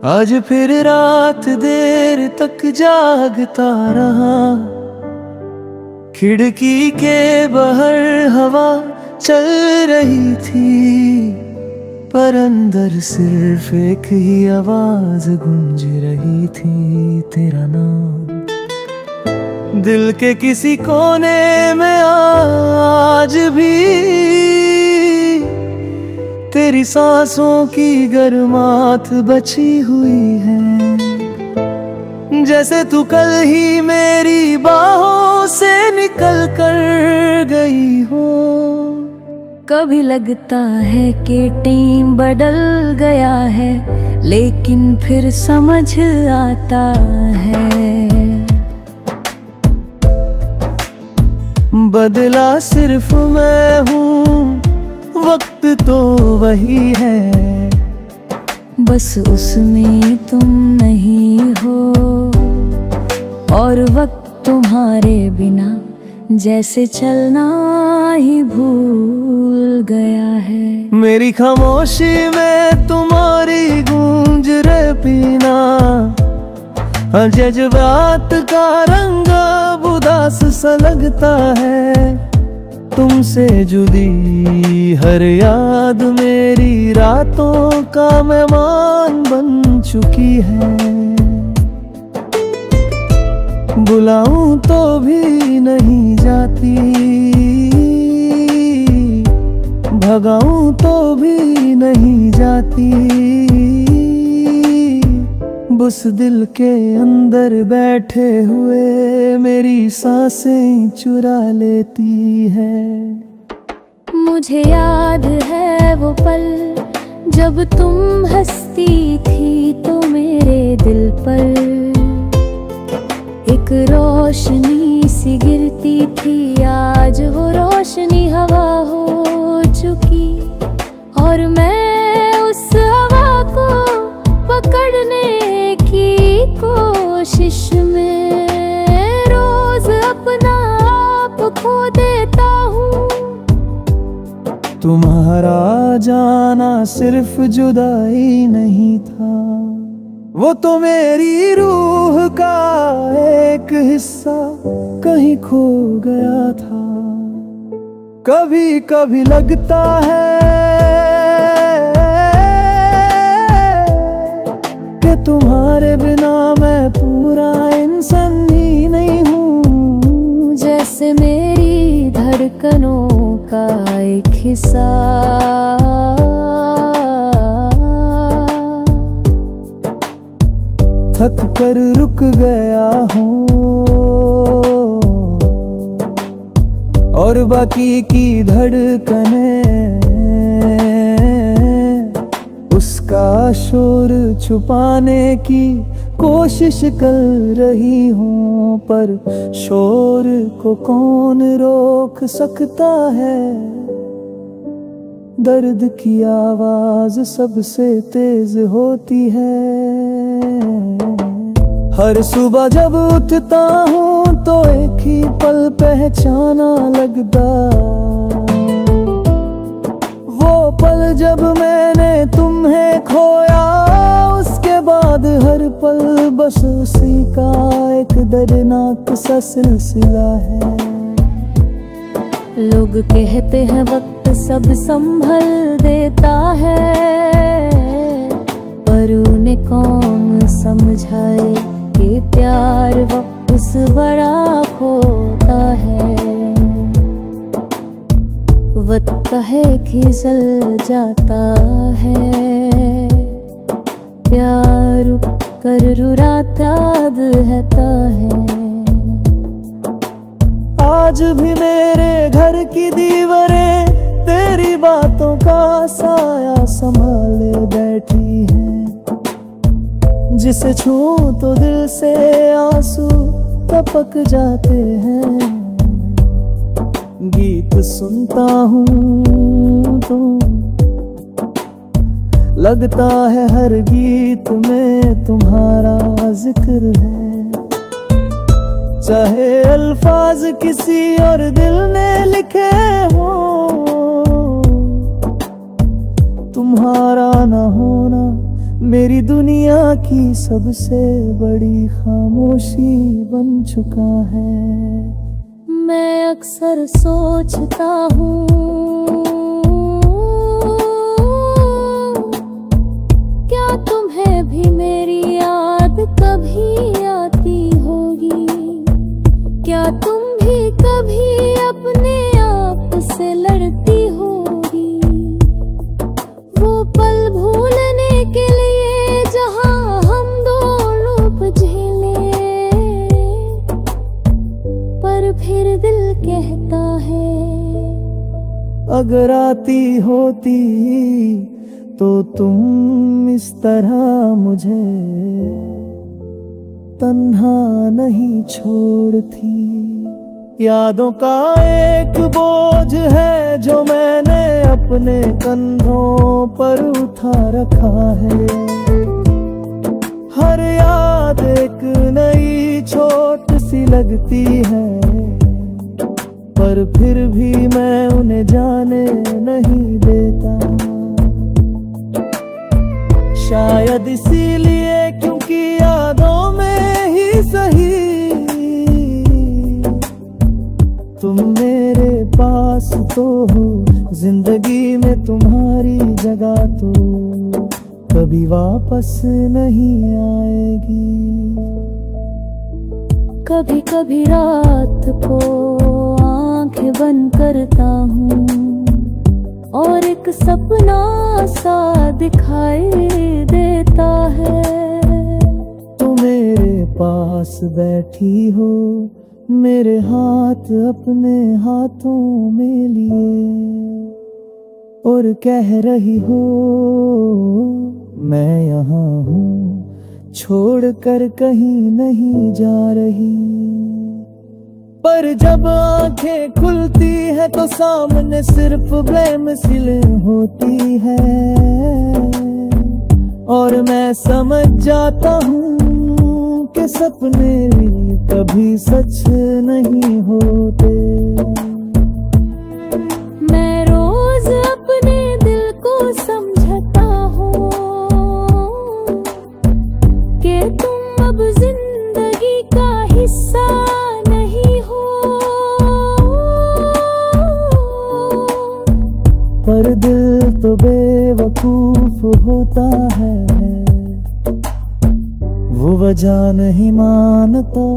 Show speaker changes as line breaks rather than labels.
आज फिर रात देर तक जागता रहा, खिड़की के बाहर हवा चल रही थी, पर अंदर सिर्फ एक ही आवाज गूंज रही थी, तेरा नाम। दिल के किसी कोने में आज भी तेरी सांसों की गर्माहट बची हुई है, जैसे तू कल ही मेरी बाहों से निकल कर गई हो।
कभी लगता है कि टाइम बदल गया है, लेकिन फिर समझ आता है
बदला सिर्फ मैं हूँ, वक्त तो वही है,
बस उसमें तुम नहीं हो, और वक्त तुम्हारे बिना जैसे चलना ही भूल गया है।
मेरी खामोशी में तुम्हारी गूंज रे पीना, हर जज्बात का रंग उदास सा लगता है, तुमसे जुदी हर याद मेरी रातों का मेहमान बन चुकी है। बुलाऊं तो भी नहीं जाती, भगाऊं तो भी नहीं जाती, बस दिल के अंदर बैठे हुए मेरी सांसें चुरा लेती है।
मुझे याद है वो पल जब तुम हंसती थी तो मेरे दिल पर एक रोशनी सी गिरती थी, आज वो रोशनी हवा हो चुकी, और मैं उस हवा को पकड़ने की कोशिश में रोज अपना आप खो देता हूँ।
तुम्हारा जाना सिर्फ जुदाई नहीं था, वो तो मेरी रूह का एक हिस्सा कहीं खो गया था। कभी कभी लगता है कि तुम्हारे बिना मैं पूरा इंसान ही नहीं हूँ,
जैसे मेरी धड़कनों का एक हिस्सा
थक कर रुक गया हूँ, और बाकी की धड़कनें उसका शोर छुपाने की कोशिश कर रही हूँ, पर शोर को कौन रोक सकता है। दर्द की आवाज सबसे तेज होती है, हर सुबह जब उठता हूँ तो एक ही पल पहचाना लगता, वो पल जब मैंने तुम्हें खोया, उसके बाद हर पल बस उसी का एक दर्दनाक सा सिलसिला है।
लोग कहते हैं वक्त सब संभल देता है, पर उन्हें कौन समझाए कि प्यार वापस बड़ा खोता है। वक्त है खिसल जाता है, प्यार कर रुराता रहता है।
आज भी मेरे घर की दीवारें तेरी बातों का साया संभाले बैठी हैं, जिसे छू तो दिल से आंसू टपक जाते हैं। गीत सुनता हूँ तो लगता है हर गीत में तुम्हारा जिक्र है, चाहे अल्फाज किसी और दिल ने लिखे हो, तुम्हारा न होना मेरी दुनिया की सबसे बड़ी खामोशी बन चुका है।
मैं अक्सर सोचता हूँ क्या तुम्हें भी मेरी याद कभी आती होगी, क्या तुम भी कभी अपने आप से लड़ती होगी। वो पल भूलने के लिए जहाँ हम दोनों झेले, पर फिर दिल कहता है
अगर आती होती तो तुम इस तरह मुझे तन्हा नहीं छोड़ती। यादों का एक बोझ है जो मैंने अपने कंधों पर उठा रखा है। हर याद एक नई चोट सी लगती है, पर फिर भी मैं उन्हें जाने नहीं देता। शायद इसीलिए क्योंकि यादों में ही सही तुम मेरे पास तो हो। जिंदगी में तुम्हारी जगह तो कभी वापस नहीं आएगी।
कभी कभी रात को आंखें बंद करता हूँ और एक सपना सा दिखाई देता है।
तुम मेरे पास बैठी हो, मेरे हाथ अपने हाथों में लिए और कह रही हो मैं यहाँ हूँ, छोड़ कर कहीं नहीं जा रही। पर जब आंखें खुलती है तो सामने सिर्फ बेमिसाल होती है और मैं समझ जाता हूँ कि सपने भी कभी सच नहीं होते।
मैं रोज अपने दिल को समझता हूँ कि तुम अब जिंदगी का हिस्सा नहीं हो,
पर दिल तो बेवकूफ होता है, वो वजह नहीं मानता।